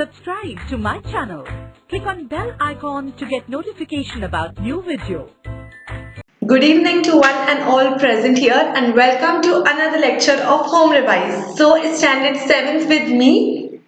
Subscribe to my channel. Click on bell icon to get notification about new video. Good evening to one and all present here and welcome to another lecture of Home Revise. So standard 7th with me.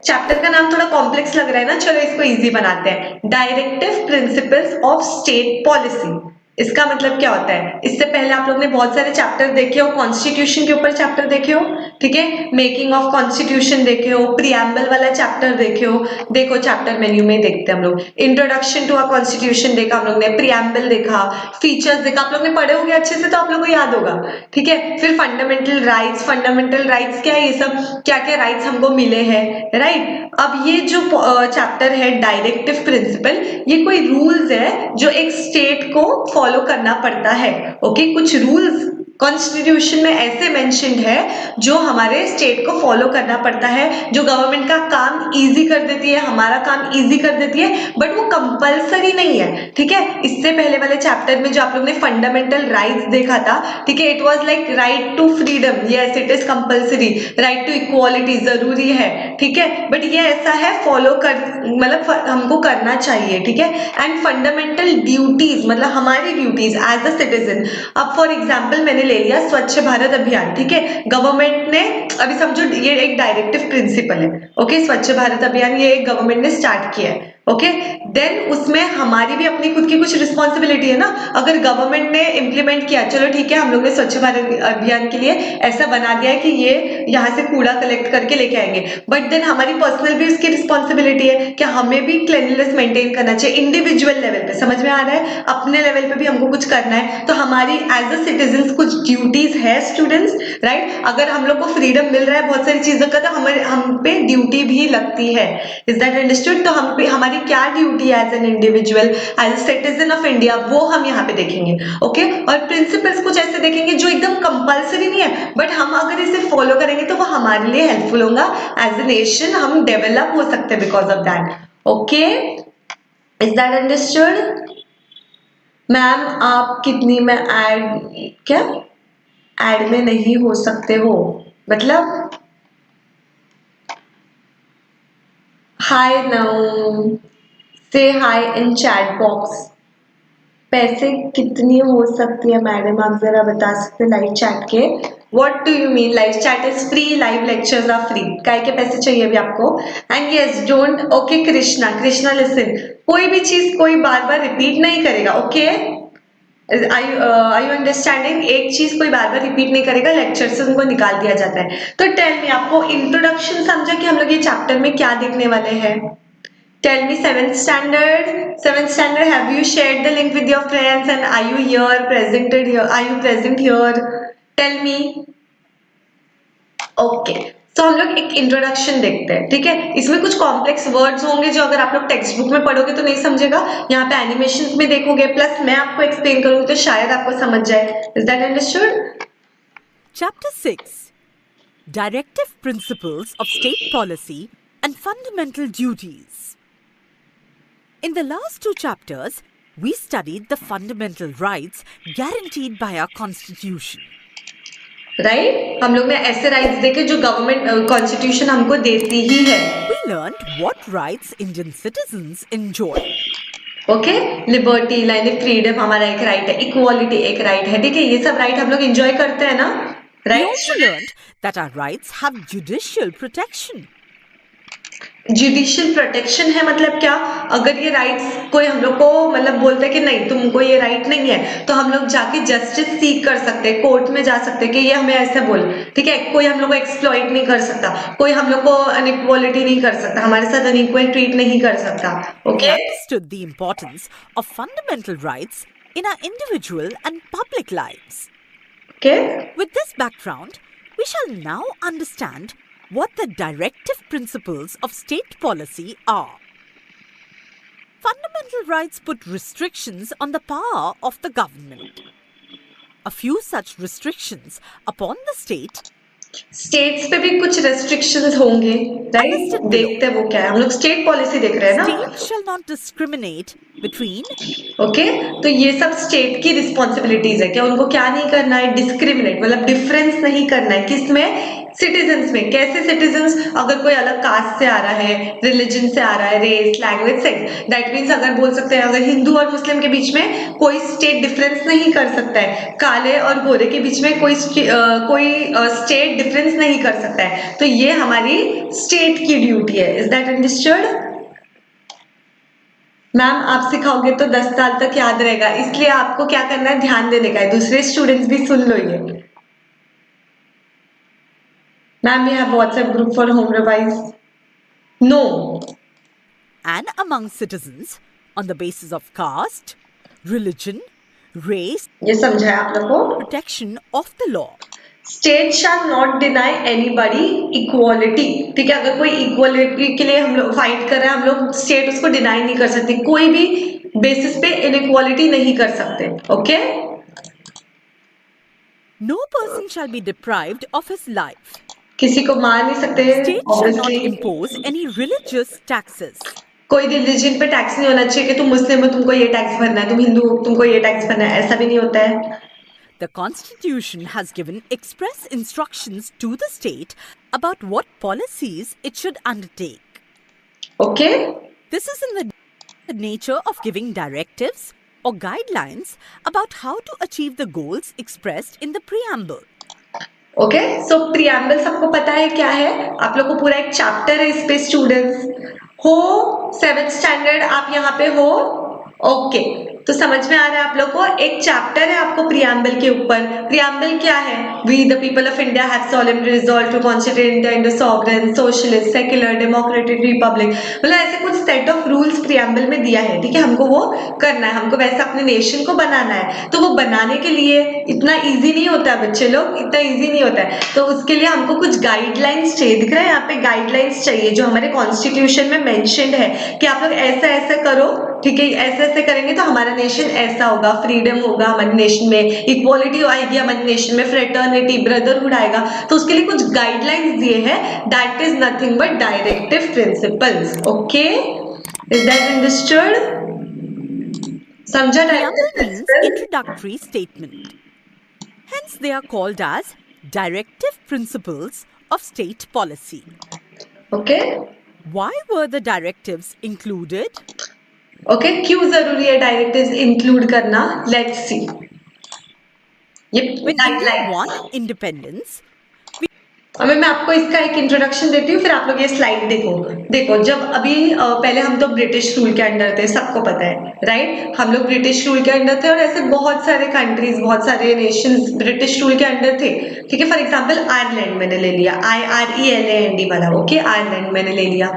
Chapter का नाम थोड़ा complex लग रहा है ना, चलो इसको easy बनाते हैं. Directive principles of state policy. इसका मतलब क्या होता है? इससे पहले आप लोग ने बहुत सारे चैप्टर देखे हो, कॉन्स्टिट्यूशन के ऊपर चैप्टर देखे हो, ठीक है, मेकिंग ऑफ कॉन्स्टिट्यूशन देखे हो, प्रीएम्बल वाला चैप्टर देखे हो. देखो चैप्टर मेन्यू में देखते हैं हम लोग. इंट्रोडक्शन टू अ कॉन्स्टिट्यूशन देखा हम लोग ने, प्रीएम्बल देखा, फीचर्स देखा, आप लोग ने पढ़े होंगे अच्छे से तो आप लोग को याद होगा, ठीक है. फिर फंडामेंटल राइट्स क्या है, ये सब क्या क्या राइट्स हमको मिले हैं, राइट. अब ये जो चैप्टर है डायरेक्टिव प्रिंसिपल, ये कोई रूल्स है जो एक स्टेट को फॉलो करना पड़ता है. ओके, कुछ रूल्स कॉन्स्टिट्यूशन में ऐसे मेंशन्ड है जो हमारे स्टेट को फॉलो करना पड़ता है, जो गवर्नमेंट का काम इजी कर देती है, हमारा काम इजी कर देती है, बट वो कंपलसरी नहीं है, ठीक है. इससे पहले वाले चैप्टर में जो आप लोग ने फंडामेंटल राइट्स देखा था, ठीक है, it was like right to freedom, yes it is compulsory. Right to equality जरूरी है, ठीक है, बट ये ऐसा है फॉलो कर, मतलब हमको करना चाहिए, ठीक है. एंड फंडामेंटल ड्यूटीज, मतलब हमारी ड्यूटीज एज अ सिटीजन. अब फॉर एग्जाम्पल मैंने ले लिया स्वच्छ भारत अभियान, ठीक है. गवर्नमेंट ने, अभी समझो ये एक डायरेक्टिव प्रिंसिपल है, ओके. स्वच्छ भारत अभियान ये एक गवर्नमेंट ने स्टार्ट किया है, ओके. देन उसमें हमारी भी अपनी खुद की कुछ रिस्पॉन्सिबिलिटी है ना. अगर गवर्नमेंट ने इंप्लीमेंट किया, चलो ठीक है, हम लोग ने स्वच्छ भारत अभियान के लिए ऐसा बना दिया है कि ये यहाँ से कूड़ा कलेक्ट करके लेके आएंगे, बट देन हमारी पर्सनल भी उसकी रिस्पॉन्सिबिलिटी है कि हमें भी क्लीनलीनेस मेंटेन करना चाहिए इंडिविजुअल लेवल पे. समझ में आ रहा है? अपने लेवल पे भी हमको कुछ करना है, तो हमारी एज अ सिटीजन कुछ ड्यूटीज है स्टूडेंट्स, राइट. अगर हम लोग को फ्रीडम मिल रहा है बहुत सारी चीजों का, तो हम पे ड्यूटी भी लगती है. Is that understood? तो हम पे हमारी क्या ड्यूटी है as an individual, as a citizen of India, वो हम यहाँ पे देखेंगे, ओके. और प्रिंसिपल्स कुछ ऐसे देखेंगे जो एकदम कंपल्सरी नहीं है, बट हम अगर इसे फॉलो करेंगे तो वो हमारे लिए हेल्पफुल होगा. एज ए नेशन हम डेवलप हो सकते हैं because of that, okay. Is that understood? Ma'am आप कितनी में ऐड में नहीं हो सकते हो, मतलब हाय नाउ, से हाय इन चैट बॉक्स. पैसे कितनी हो सकती है मैडम, आप जरा बता सकते लाइव चैट के? What do you mean? Live chat is free, live lectures are free. काय के पैसे चाहिए अभी आपको? And yes don't, okay Krishna listen, कोई भी चीज कोई बार बार रिपीट नहीं करेगा, ओके. Are you understanding? एक चीज कोई बार बार रिपीट नहीं करेगा, लेक्चर से उनको निकाल दिया जाता है. तो टेल मी, आपको इंट्रोडक्शन समझा कि हम लोग ये चैप्टर में क्या देखने वाले हैं? Tell me, seventh standard, have you shared the link with your friends and are you here, presented here? Are you present here? Tell me. Okay. तो हम लोग एक इंट्रोडक्शन देखते हैं, ठीक है. इसमें कुछ कॉम्प्लेक्स वर्ड्स होंगे जो अगर आप लोग टेक्स्ट बुक में पढ़ोगे तो नहीं समझेगा, यहाँ पे एनिमेशन में देखोगे, प्लस मैं आपको एक्सप्लेन करूंगी तो शायद आपको समझ जाए. Is that understood? Chapter 6. Directive Principles of State Policy and Fundamental Duties. In the last two chapters, we studied the fundamental rights guaranteed by our Constitution. Right, हम लोग ने ऐसे राइट्स देखे जो गवर्नमेंट कॉन्स्टिट्यूशन हमको देती ही है. We learned what rights Indian citizens enjoy. Okay, liberty like freedom हमारा एक राइट है, इक्वालिटी एक राइट है, ठीक है. ये सब राइट हम लोग एंजॉय करते हैं ना, right. We also learned that our rights have judicial protection. Judicial protection है मतलब क्या? अगर ये राइट्स कोई हम लोग को मतलब बोलता है कि नहीं तुमको ये राइट नहीं है, तो हम लोग जाके जस्टिस सीख कर सकते हैं, कोर्ट में जा सकते हैं कि ये हमें ऐसे बोल, ठीक है. कोई हम लोग को एक्सप्लॉइट नहीं कर सकता, कोई हम लोग को अनइक्वालिटी नहीं कर सकता, हमारे साथ अनइक्वल ट्रीट नहीं कर सकता, okay. We understood the importance of fundamental rights in our individual and public lives. Okay. With this background, we shall now understand what the directive principles of state policy are. Fundamental rights put restrictions on the power of the government. A few such restrictions upon the state. States पे भी कुछ restrictions होंगे, right. देखते हैं वो क्या है. हम लोग स्टेट पॉलिसी देख रहे हैं ना. State shall not discriminate between. Okay, तो ये सब स्टेट की रिस्पॉन्सिबिलिटीज है. क्या उनको क्या नहीं करना है? डिस्क्रिमिनेट, मतलब डिफरेंस नहीं करना है. किसमें? सिटीजन्स में कैसे सिटीजन्स, अगर कोई अलग कास्ट से आ रहा है, रिलीजन से आ रहा है, race, language, sex, that means अगर बोल सकते हैं अगर हिंदू और मुस्लिम के बीच में कोई स्टेट डिफरेंस नहीं कर सकता है, काले और गोरे के बीच में कोई स्टेट डिफरेंस नहीं कर सकता है, तो ये हमारी स्टेट की ड्यूटी है। Is that understood? मैम आप सिखाओगे तो 10 साल तक याद रहेगा, इसलिए आपको क्या करना है, ध्यान देने का है, दूसरे स्टूडेंट्स भी सुन लो ये। Ma'am we have WhatsApp group for home revise? No. And among citizens on the basis of caste, religion, race, ये समझा है आप लोग को? protection of the law. State shall not deny anybody equality, ठीक है, अगर कोई इक्वालिटी के लिए हम लोग फाइट कर रहे हैं, हम लोग स्टेट उसको डिनाई नहीं कर सकते, कोई भी बेसिस पे इनइक्वालिटी नहीं कर सकते। Okay? No person shall be deprived of his life. किसी को मार नहीं सकते, State shall not obviously। impose any religious taxes. कोई रिलीजन पे टैक्स नहीं होना चाहिए कि तुम मुस्लिम हो तुमको ये टैक्स भरना है, तुम हिंदू हो तुमको ये टैक्स भरना है, ऐसा भी नहीं होता है। The Constitution has given express instructions to the state about what policies it should undertake. Okay? This is in the nature of giving directives or guidelines about how to achieve the goals expressed in the preamble. Okay, so preamble सबको पता है क्या है, आप लोग को पूरा एक चैप्टर है इस पे स्टूडेंट्स। हो 7th स्टैंडर्ड आप यहाँ पे हो? ओके, तो समझ में आ रहा है आप लोग को, एक चैप्टर है आपको प्रियम्बल के ऊपर। प्रियम्बल क्या है? We the people of India have solemnly resolved to constitute India into sovereign, socialist, secular, democratic republic, मतलब ऐसे कुछ सेट ऑफ रूल्स प्रियम्बल में दिया है, ठीक है, हमको वो करना है, हमको वैसे अपने नेशन को बनाना है, तो वो बनाने के लिए इतना इजी नहीं होता है बच्चे लोग, इतना इजी नहीं होता है, तो उसके लिए हमको कुछ गाइडलाइंस चाहिए। दिख रहा है यहाँ पे गाइडलाइंस चाहिए जो हमारे कॉन्स्टिट्यूशन में मेंशन्ड है कि आप लोग ऐसा ऐसा करो, ठीक है, ऐसे ऐसे करेंगे तो हमारा नेशन ऐसा होगा, फ्रीडम होगा हमारे नेशन में, इक्वालिटी आएगी हमारे नेशन में, फ्रेटर्निटी, ब्रदरहुड आएगा, तो उसके लिए कुछ गाइडलाइंस दिए हैं, that is nothing but directive principles. Okay, is that understood? समझा? Preamble means introductory statement. Hence, they are called as directive principles of state policy. Okay? Why were the directives included? Okay, क्यों जरूरी है directives include करना? Let's see. ये When India guidelines, won independence, अभी मैं आपको इसका एक इंट्रोडक्शन देती हूँ, फिर आप लोग ये स्लाइड देखो। देखो, जब अभी पहले हम तो ब्रिटिश रूल के अंडर थे, सबको पता है, राइट? हम लोग ब्रिटिश रूल के अंडर थे और ऐसे बहुत सारे कंट्रीज, बहुत सारे नेशंस ब्रिटिश रूल के अंडर थे, ठीक है। फॉर एग्जांपल आयरलैंड मैंने ले लिया, IRELAND वाला, ओके, आयरलैंड मैंने ले लिया,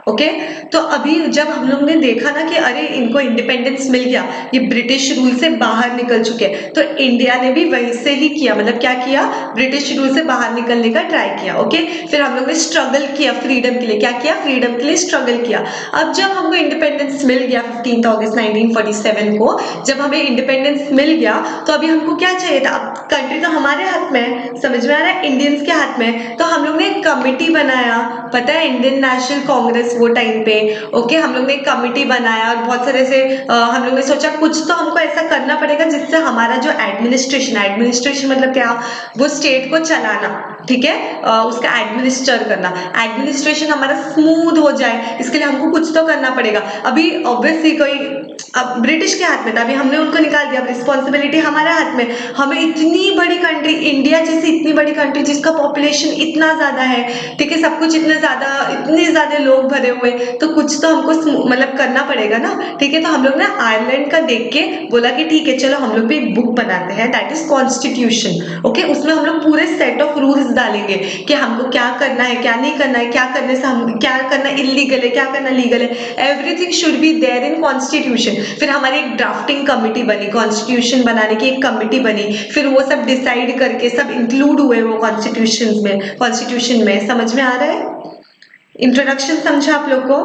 ओके। तो अभी जब हम लोग ने देखा ना कि अरे इनको इंडिपेंडेंस मिल गया, ये ब्रिटिश रूल से बाहर निकल चुके हैं, तो इंडिया ने भी वैसे ही किया, मतलब क्या किया, ब्रिटिश रूल से बाहर निकलने का ट्राई किया, ओके। फिर हम लोग ने स्ट्रगल किया फ्रीडम के लिए, क्या किया, फ्रीडम के लिए स्ट्रगल किया। अब जब हमको इंडिपेंडेंस मिल गया 15 अगस्त 1947 को, जब हमें इंडिपेंडेंस मिल गया, तो अभी हमको क्या चाहिए था, अब कंट्री तो हमारे हाथ में है, समझ में आ रहा है, इंडियंस के हाथ में। तो हम लोग ने एक कमिटी बनाया, पता है, इंडियन नेशनल कांग्रेस वो टाइम पे, ओके, हम लोग ने एक कमिटी बनाया और बहुत सारे से हम लोग ने सोचा कुछ तो हमको ऐसा करना पड़ेगा जिससे हमारा जो एडमिनिस्ट्रेशन मतलब क्या, वो स्टेट को चलाना, ठीक है, उसका एडमिनिस्टर करना, एडमिनिस्ट्रेशन हमारा स्मूथ हो जाए, इसके लिए हमको कुछ तो करना पड़ेगा। अभी ऑब्वियसली कोई, अब ब्रिटिश के हाथ में था, अभी हमने उनको निकाल दिया, अब रिस्पॉन्सिबिलिटी हमारे हाथ में। हमें इतनी बड़ी कंट्री, इंडिया जैसी इतनी बड़ी कंट्री जिसका पॉपुलेशन इतना ज्यादा है, ठीक है, सब कुछ इतने ज्यादा लोग भरे हुए, तो कुछ तो हमको मतलब करना पड़ेगा ना, ठीक है। तो हम लोग ने आयरलैंड का देख के बोला कि ठीक है चलो हम लोग भी एक बुक बनाते हैं, दैट इज कॉन्स्टिट्यूशन, ओके। उसमें हम लोग पूरे सेट ऑफ रूल्स डालेंगे कि हमको क्या करना है, क्या नहीं करना है, क्या करने से हम, क्या करना इलीगल है, क्या करना लीगल है, everything should be there in constitution. फिर हमारी एक ड्राफ्टिंग कमिटी बनी, कॉन्स्टिट्यूशन बनाने की एक कमिटी बनी, फिर वो सब डिसाइड करके सब इंक्लूड हुए वो कॉन्स्टिट्यूशन में। समझ में आ रहा है? इंट्रोडक्शन समझा आप लोग को,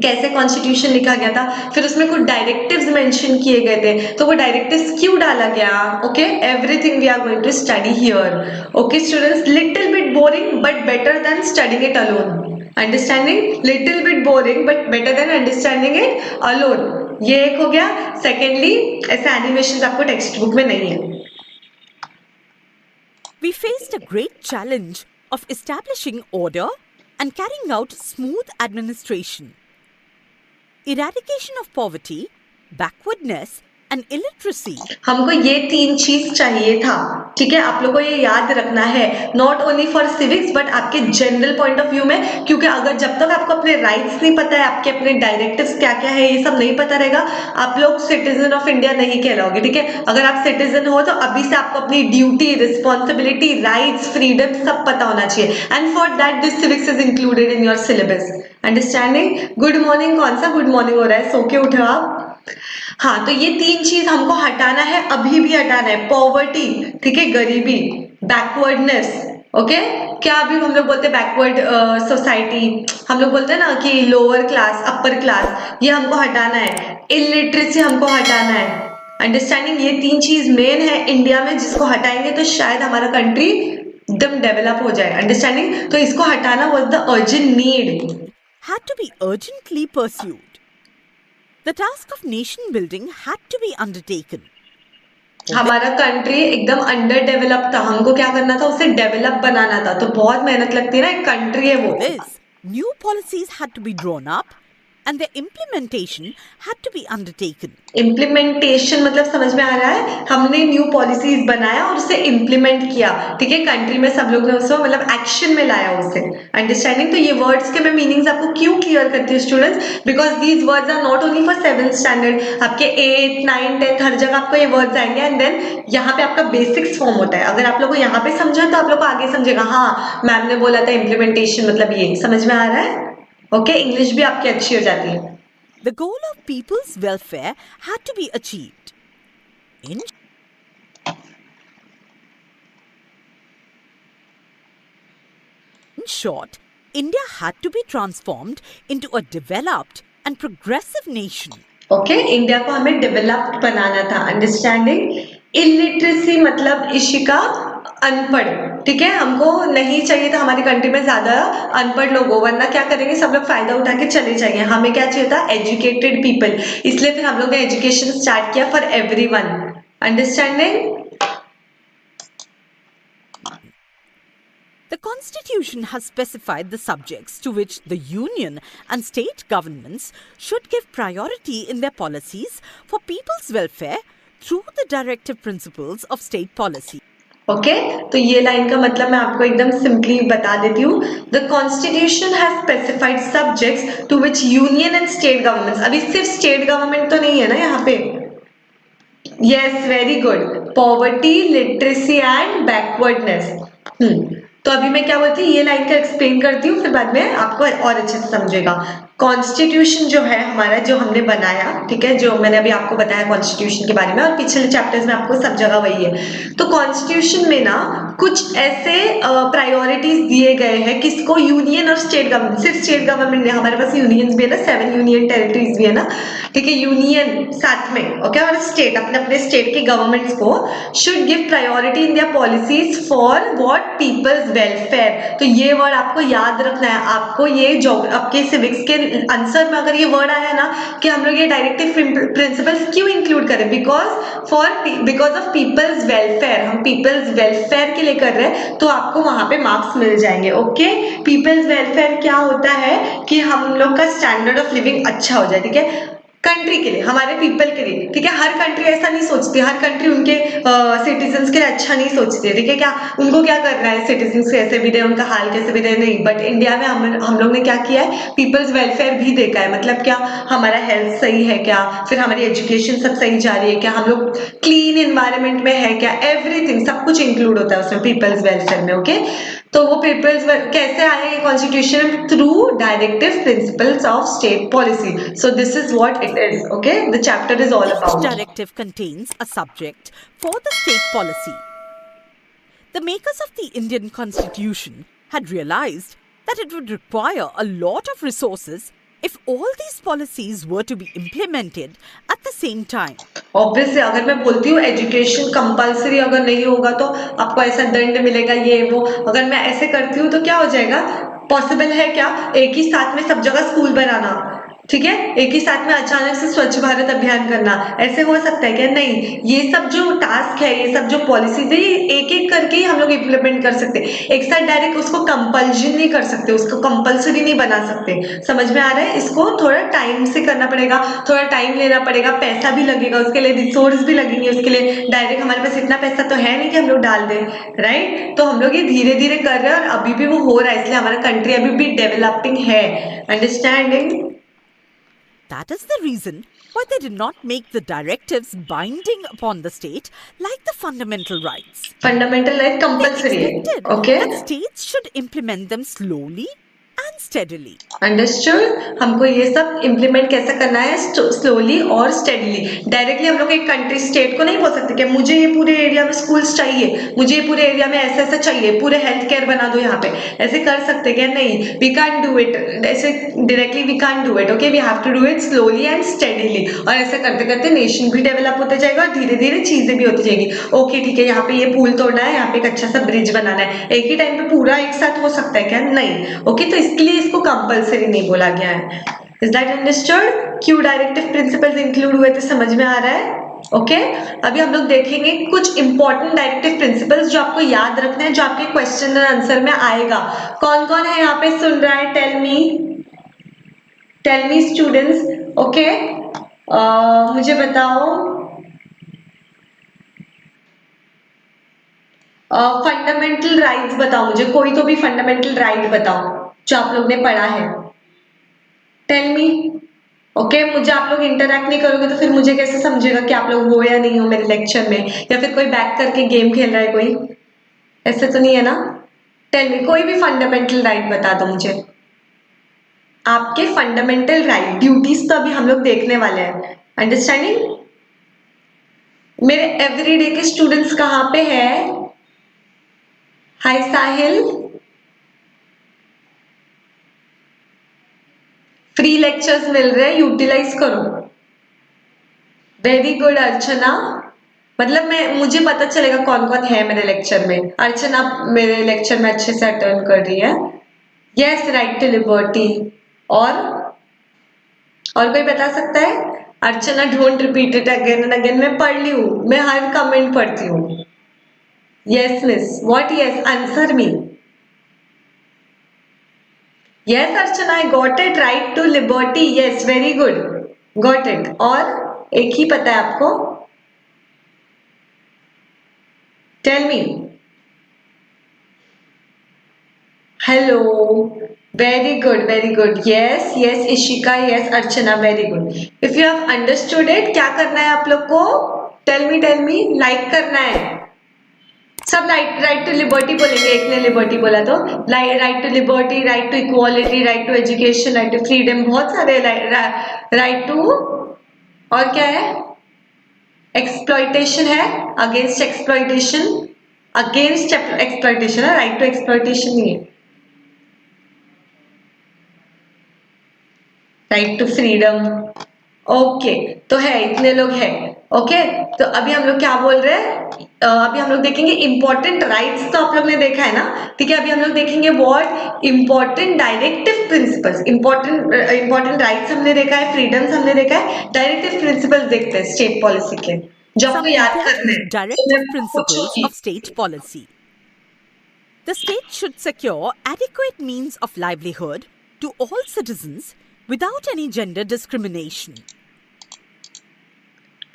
कैसे कॉन्स्टिट्यूशन लिखा गया था, फिर उसमें कुछ डायरेक्टिव्स मेंशन किए गए थे, तो वो डायरेक्टिव्स क्यों डाला गया, okay, everything we are going to study here, okay students. Little bit boring but better than studying it alone, understanding, little bit boring but better than understanding it alone, ये एक हो गया। सेकेंडली, ऐसे animation आपको text book में नहीं है। we faced a great challenge of establishing order and carrying out smooth administration. Eradication of poverty, backwardness, and illiteracy. हमको ये 3 चीज चाहिए था, ठीक है। आप लोगों को ये याद रखना है, not only for civics but आपके जनरल पॉइंट ऑफ व्यू में, क्योंकि अगर जब तक आपको अपने राइट्स नहीं पता है, आपके अपने डायरेक्टिव्स क्या क्या है, ये सब नहीं पता रहेगा, आप लोग सिटीजन ऑफ इंडिया नहीं कहलाओगे, ठीक है। अगर आप सिटीजन हो तो अभी से आपको अपनी ड्यूटी, रिस्पॉन्सिबिलिटी, राइट्स, फ्रीडम सब पता होना चाहिए, and for that this civics is included in your syllabus. Understanding? Good morning. कौन सा गुड मॉर्निंग हो रहा है? सो के उठे हो आप? हाँ, तो ये 3 चीज हमको हटाना है, अभी भी हटाना है। पॉवर्टी, ठीक है, गरीबी, बैकवर्डनेस, ओके। क्या अभी हम लोग बोलते हैं बैकवर्ड सोसाइटी, हम लोग बोलते हैं ना कि लोअर क्लास, अपर क्लास, ये हमको हटाना है। इलिटरेसी हमको हटाना है। अंडरस्टैंडिंग? ये 3 चीज मेन है इंडिया में, जिसको हटाएंगे तो शायद हमारा कंट्री एकदम डेवलप हो जाए। अंडरस्टैंडिंग? तो इसको हटाना was the urgent need, had to be urgently pursued. The task of nation building had to be undertaken. हमारा कंट्री एकदम अंडर डेवलप था, हमको क्या करना था, उसे डेवलप बनाना था, तो बहुत मेहनत लगती है ना, एक कंट्री है वो। This, new policies had to be drawn up and their implementation had to be undertaken. Implementation मतलब समझ में आ रहा है, हमने न्यू पॉलिसीज बनाया और उसे इम्प्लीमेंट किया, ठीक है। कंट्री में सब लोग ने उसको मतलब एक्शन में लाया उसे। अंडरस्टैंडिंग? तो ये वर्ड्स के मैं मीनिंग्स आपको क्यों क्लियर करती हूँ students, because these words are not only for 7th standard, आपके 8th 9th 10th हर जगह आपको ये वर्ड्स आएंगे, एंड देन यहाँ पे आपका बेसिक्स फॉर्म होता है। अगर आप लोग को यहाँ पे समझा तो आप लोग को आगे समझेगा, हाँ मैम ने बोला था इम्प्लीमेंटेशन मतलब ये, समझ में आ रहा है? ओके, इंग्लिश भी आपकी अच्छी हो जाती है। The goal of people's welfare had to be achieved. In short, India had to be transformed into a developed and progressive nation. Okay, India को हमें डेवलप्ड बनाना था। अंडरस्टैंडिंग? इलिटरेसी मतलब इशिका अनपढ़, ठीक है। हमको नहीं चाहिए था हमारी कंट्री में ज्यादा अनपढ़ लोग हो, वरना क्या करेंगे, सब लोग फायदा उठा के चले जाएंगे। हमें क्या चाहिए था, एजुकेटेड पीपल, इसलिए फिर हम लोग ने एजुकेशन स्टार्ट किया for everyone. Understanding? The Constitution has specified the subjects to which the Union and state governments should give priority in their policies for people's welfare through the directive principles of state policy. Okay, तो ये line का मतलब मैं आपको एकदम simply बता देती हूँ। The constitution has specified subjects to which union and state governments, अभी सिर्फ स्टेट गवर्नमेंट तो नहीं है ना यहाँ पे। Yes, very good. Poverty, literacy and backwardness. तो अभी मैं क्या बोलती हूँ, ये लाइन का एक्सप्लेन करती हूँ, फिर बाद में आपको और अच्छे से समझेगा। कॉन्स्टिट्यूशन जो है हमारा, जो हमने बनाया, ठीक है, जो मैंने अभी आपको बताया कॉन्स्टिट्यूशन के बारे में, और पिछले चैप्टर्स में आपको सब जगह वही है। तो कॉन्स्टिट्यूशन में ना कुछ ऐसे प्रायोरिटीज दिए गए हैं किसको, यूनियन और स्टेट गवर्नमेंट। सिर्फ स्टेट गवर्नमेंट नहीं, हमारे पास यूनियंस भी है ना, 7 यूनियन टेरिटरीज भी है ना, ठीक है, यूनियन साथ में, ओके, और स्टेट अपने अपने स्टेट के गवर्नमेंट्स को should give priority in their policies for what, people's welfare. तो ये वर्ड आपको याद रखना है। आपको ये आपके सिविक्स के आंसर में अगर ये वर्ड आया ना कि हम लोग ये डायरेक्टिव प्रिंसिपल्स क्यों इंक्लूड करें, बिकॉज ऑफ पीपल्स वेलफेयर, हम पीपल्स वेलफेयर के लिए कर रहे हैं, तो आपको वहां पे मार्क्स मिल जाएंगे। ओके, पीपल्स वेलफेयर क्या होता है कि हम लोग का स्टैंडर्ड ऑफ लिविंग अच्छा हो जाए, ठीक है, कंट्री के लिए, हमारे पीपल के लिए, ठीक है। हर कंट्री ऐसा नहीं सोचती, हर कंट्री उनके सिटीजन्स के लिए अच्छा नहीं सोचती है, ठीक है। क्या उनको क्या करना है, सिटीजन्स कैसे भी रहे, उनका हाल कैसे भी रहे, नहीं, बट इंडिया में हम लोग ने क्या किया है, पीपल्स वेलफेयर भी देखा है। मतलब क्या, हमारा हेल्थ सही है क्या, फिर हमारी एजुकेशन सब सही जा रही है क्या, हम लोग क्लीन इन्वायरमेंट में है क्या, एवरीथिंग, सब कुछ इंक्लूड होता है उसमें पीपल्स वेलफेयर में। ओके, तो वो पीपल्स कैसे आए constitution, through directive principles of state policy. So this is what it is. Okay, the chapter is all Each about. directive contains a subject for the state policy. The makers of the Indian Constitution had realized that it would require a lot of resources if all these policies were to be implemented at the same time. Obviously अगर मैं बोलती हूँ education compulsory अगर नहीं होगा तो आपको ऐसा दंड मिलेगा, ये वो, अगर मैं ऐसे करती हूँ तो क्या हो जाएगा, पॉसिबल है क्या एक ही साथ में सब जगह स्कूल बनाना, ठीक है, एक ही साथ में अचानक से स्वच्छ भारत अभियान करना ऐसे हो सकता है क्या? नहीं, ये सब जो टास्क है, ये सब जो पॉलिसीज है, ये एक एक करके ही हम लोग इम्प्लीमेंट कर सकते हैं। एक साथ डायरेक्ट उसको कंपल्जन नहीं कर सकते, उसको कंपल्सरी नहीं बना सकते। समझ में आ रहा है? इसको थोड़ा टाइम से करना पड़ेगा, थोड़ा टाइम लेना पड़ेगा, पैसा भी लगेगा उसके लिए, रिसोर्स भी लगेंगे उसके लिए। डायरेक्ट हमारे पास इतना पैसा तो है नहीं कि हम लोग डाल दें, राइट? तो हम लोग ये धीरे धीरे कर रहे हैं और अभी भी वो हो रहा है, इसलिए हमारा कंट्री अभी भी डेवलपिंग है। Understanding? That is the reason why they did not make the directives binding upon the state like the fundamental rights. Fundamental right They compulsory है, expected okay? that states should implement them slowly and steadily. Understood? हमको ये सब implement कैसे करना है? Slowly और steadily. Directly हम लोग एक कंट्री स्टेट को नहीं बोल सकते कि मुझे ये पूरे एरिया में स्कूल्स चाहिए, मुझे ये पूरे एरिया में ऐसा ऐसा चाहिए, पूरे हेल्थ केयर बना दो यहाँ पे, ऐसे कर सकते क्या? नहीं, वी कांट डू इट ऐसे directly, we can't do it, okay? We have to do it slowly and steadily. और ऐसे करते करते नेशन भी डेवलप होता जाएगा और धीरे धीरे चीजें भी होती जाएंगी। ओके ठीक है, यहाँ पे ये पुल तोड़ना है, यहाँ पे एक अच्छा सा ब्रिज बनाना है, एक ही टाइम पे पूरा एक साथ हो सकता है क्या? नहीं, ओके? तो इसके लिए इसको कंपल्सरी नहीं बोला गया है। Is that understood? क्यों डायरेक्टिव प्रिंसिपल्स इंक्लूड हुए थे, समझ में आ रहा है? ओके अभी हम लोग देखेंगे कुछ इंपॉर्टेंट डायरेक्टिव प्रिंसिपल्स जो आपको याद रखना है, जो आपके क्वेश्चन और आंसर में आएगा। कौन कौन है यहाँ पे सुन रहा है? Tell me students, okay? मुझे बताओ, फंडामेंटल राइट्स बताओ मुझे, कोई तो भी फंडामेंटल राइट बताओ जो आप लोग ने पढ़ा है। Tell me, okay? मुझे आप लोग इंटरैक्ट नहीं करोगे तो फिर मुझे कैसे समझेगा कि आप लोग हो या नहीं हो मेरे लेक्चर में, या फिर कोई बैक करके गेम खेल रहा है कोई? ऐसे तो नहीं है ना? टेल मी, कोई भी फंडामेंटल राइट बता दो मुझे। आपके फंडामेंटल राइट, ड्यूटीज तो अभी हम लोग देखने वाले हैं। अंडरस्टैंडिंग? मेरे एवरीडे के स्टूडेंट्स कहाँ पे है? हाय साहिल, फ्री लेक्चर्स मिल रहे हैं, यूटिलाइज करो। वेरी गुड अर्चना, मतलब मुझे पता चलेगा कौन कौन है मेरे लेक्चर में। अर्चना मेरे लेक्चर में अच्छे से अटेंड कर रही है। Yes, right to liberty. और कोई बता सकता है? Archana, don't repeat it again and again. मैं पढ़ ली हूँ, मैं हर कमेंट पढ़ती हूँ। Yes miss, what? Yes, answer me. Yes Archana, I got it, right to liberty. Yes, very good, got it. और एक ही पता है आपको? Tell me. Hello, very good, very good. Yes yes Ishika, yes Archana, very good. If you have understood it, क्या करना है आप लोग को? टेल मी, लाइक करना है। सब राइट टू लिबर्टी बोलेंगे, एक ने लिबर्टी बोला तो right to liberty, right to equality, right to education, right to freedom, बहुत सारे राइट टू। और क्या है? एक्सप्लॉइटेशन है, अगेंस्ट एक्सप्लॉइटेशन, अगेंस्ट एक्सप्लॉइटेशन है, राइट टू एक्सप्लॉइटेशन नहीं है। Right to freedom, okay? तो है, इतने लोग हैं, ओके? तो अभी हम लोग क्या बोल रहे हैं? अभी हम लोग देखेंगे इंपॉर्टेंट राइट्स, तो आप लोग ने देखा है ना? ठीक है, अभी हम लोग देखेंगे what important directive principles. Important rights हमने देखा है, फ्रीडम्स हमने देखा है, डायरेक्टिव प्रिंसिपल्स देखते हैं स्टेट पॉलिसी के, जो Some आपको याद करने important हैं। directive principles of state policy. The state should secure adequate means of livelihood to all citizens without any gender discrimination.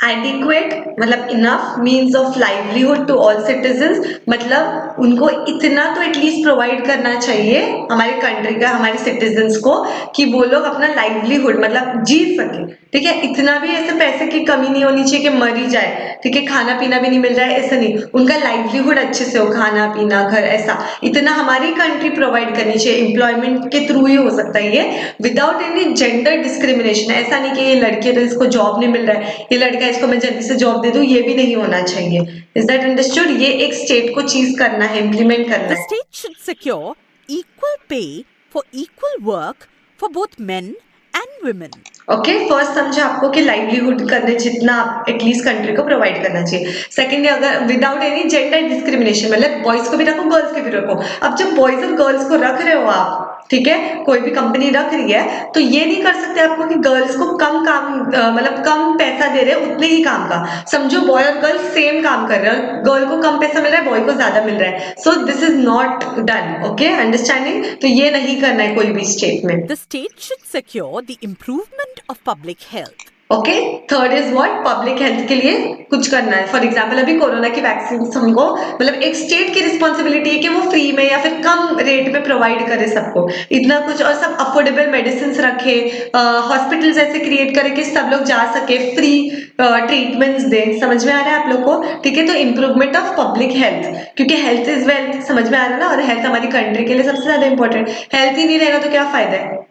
Adequate मतलब enough means of livelihood to all citizens, मतलब उनको इतना तो एटलीस्ट प्रोवाइड करना चाहिए हमारे country का, हमारे सिटीजन्स को, कि वो लोग अपना लाइवलीहुड मतलब जी सके। ठीक है, इतना भी ऐसे पैसे की कमी नहीं होनी चाहिए कि मर ही जाए। ठीक है, खाना पीना भी नहीं मिल रहा है, ऐसा नहीं, उनका लाइवलीहुड अच्छे से हो, खाना पीना घर, ऐसा इतना हमारी कंट्री प्रोवाइड करनी चाहिए। एम्प्लॉयमेंट के थ्रू ही हो सकता है ये, विदाउट एनी जेंडर डिस्क्रिमिनेशन। ऐसा नहीं कि ये लड़की है तो इसको जॉब नहीं मिल रहा है, ये लड़का इसको मैं जल्दी से जॉब दे दूं, ये भी नहीं होना चाहिए। Is that understood? ये एक स्टेट को चीज करना है, इम्प्लीमेंट करना The है। state should secure equal pay for equal work for both men and women. Okay, first समझा आपको कि लाइवलीहुड करने जितना एटलीस्ट कंट्री को प्रोवाइड करना चाहिए। सेकेंड, अगर विदाउट एनी जेंडर डिस्क्रिमिनेशन, मतलब बॉयज को भी रखो गर्ल्स को भी रखो। अब जब बॉयज और गर्ल्स को रख रहे हो आप, ठीक है, कोई भी कंपनी रख रही है तो ये नहीं कर सकते आपको कि गर्ल्स को कम काम मतलब कम पैसा दे रहे हैं उतने ही काम का। समझो बॉय और गर्ल सेम काम कर रहे हैं, गर्ल को कम पैसा मिल रहा है, बॉय को ज्यादा मिल रहा है। So this is not done, okay, understanding? तो ये नहीं करना है कोई भी स्टेट में। The state should secure the improvement of public health. Okay, third is what, public health के लिए कुछ करना है। फॉर एग्जाम्पल अभी कोरोना की वैक्सीन हमको मतलब एक स्टेट की रिस्पॉन्सिबिलिटी है कि वो फ्री में या फिर कम रेट में प्रोवाइड करे सबको, इतना कुछ, और सब अफोर्डेबल मेडिसिन रखे, हॉस्पिटल्स ऐसे क्रिएट करे कि सब लोग जा सके, फ्री ट्रीटमेंट्स दे। समझ में आ रहा है आप लोग को? ठीक है, तो इंप्रूवमेंट ऑफ पब्लिक हेल्थ, क्योंकि हेल्थ इज वेल्थ, समझ में आ रहा है ना? और हेल्थ हमारी कंट्री के लिए सबसे ज्यादा इंपॉर्टेंट। हेल्थ ही नहीं रहेगा तो क्या फायदा है,